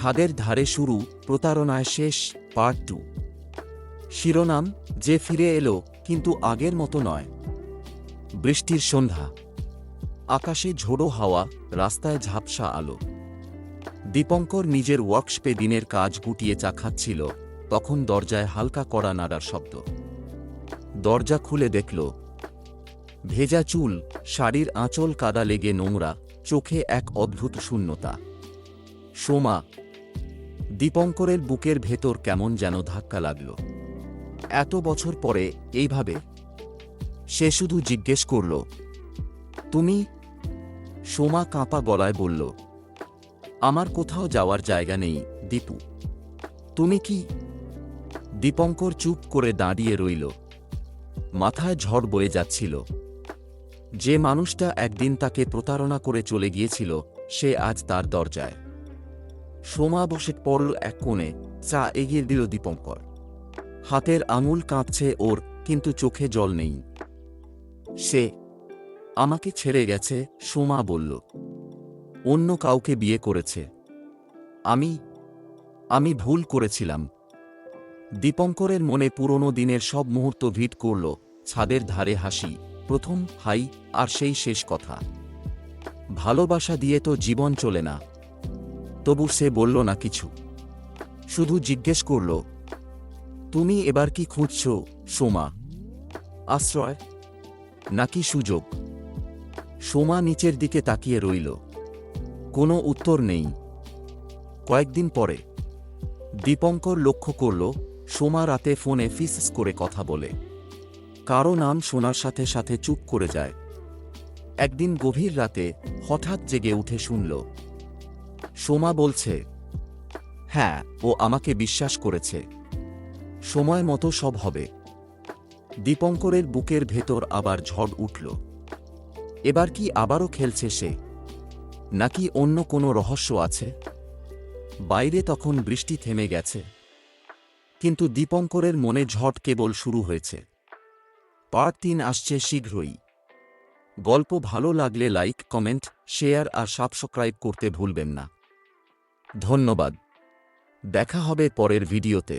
ছাদের ধারে শুরু, প্রতারণায় শেষ, পার্ট 2। শিরোনাম: যে ফিরে এলো, কিন্তু আগের মতো নয়। বৃষ্টির সন্ধ্যা, আকাশে ঝোড়ো হাওয়া, রাস্তায় ঝাপসা আলো। দীপঙ্কর নিজের ওয়ার্কশপে দিনের কাজ গুটিয়ে চা খাচ্ছিল, তখন দরজায় হালকা কড়া নাড়ার শব্দ। দরজা খুলে দেখল, ভেজা চুল, শাড়ির আঁচল কাদা লেগে নোংরা, চোখে এক অদ্ভুত শূন্যতা। সোমা। দীপঙ্করের বুকের ভেতর কেমন যেন ধাক্কা লাগল। এত বছর পরে এইভাবে? সে শুধু জিজ্ঞেস করল, তুমি? সোমা কাঁপা গলায় বলল, আমার কোথাও যাওয়ার জায়গা নেই দীপু। তুমি কি? দীপঙ্কর চুপ করে দাঁড়িয়ে রইল। মাথায় ঝড় বয়ে যাচ্ছিল। যে মানুষটা একদিন তাকে প্রতারণা করে চলে গিয়েছিল, সে আজ তার দরজায়। সোমা বসে পড়ল এক কোণে, চা এগিয়ে দিল দীপঙ্কর। হাতের আঙুল কাঁপছে ওর, কিন্তু চোখে জল নেই। সে আমাকে ছেড়ে গেছে, সোমা বলল। অন্য কাউকে বিয়ে করেছে। আমি ভুল করেছিলাম। দীপঙ্করের মনে পুরনো দিনের সব মুহূর্ত ভিড় করল। ছাদের ধারে হাসি, প্রথম হাই, আর সেই শেষ কথা। ভালোবাসা দিয়ে তো জীবন চলে না। তবু সে বলল না কিছু, শুধু জিজ্ঞেস করল, তুমি এবার কি খুঁজছ সোমা? আশ্রয় নাকি সুযোগ? সোমা নিচের দিকে তাকিয়ে রইল। কোনো উত্তর নেই। কয়েকদিন পরে দীপঙ্কর লক্ষ্য করল, সোমা রাতে ফোনে ফিসফিস করে কথা বলে। কারো নাম শোনার সাথে সাথে চুপ করে যায়। একদিন গভীর রাতে হঠাৎ জেগে উঠে শুনল, সোমা বলছে, হ্যাঁ, ও আমাকে বিশ্বাস করেছে। সময় মতো সব হবে। দীপঙ্করের বুকের ভেতর আবার ঝড় উঠল। এবার কি আবারও খেলছে সে? নাকি অন্য কোনো রহস্য আছে? বাইরে তখন বৃষ্টি থেমে গেছে, কিন্তু দীপঙ্করের মনে ঝড় কেবল শুরু হয়েছে। পার্ট 3 আসছে শীঘ্রই। গল্প ভালো লাগলে লাইক, কমেন্ট, শেয়ার আর সাবস্ক্রাইব করতে ভুলবেন না। ধন্যবাদ। দেখা হবে পরের ভিডিওতে।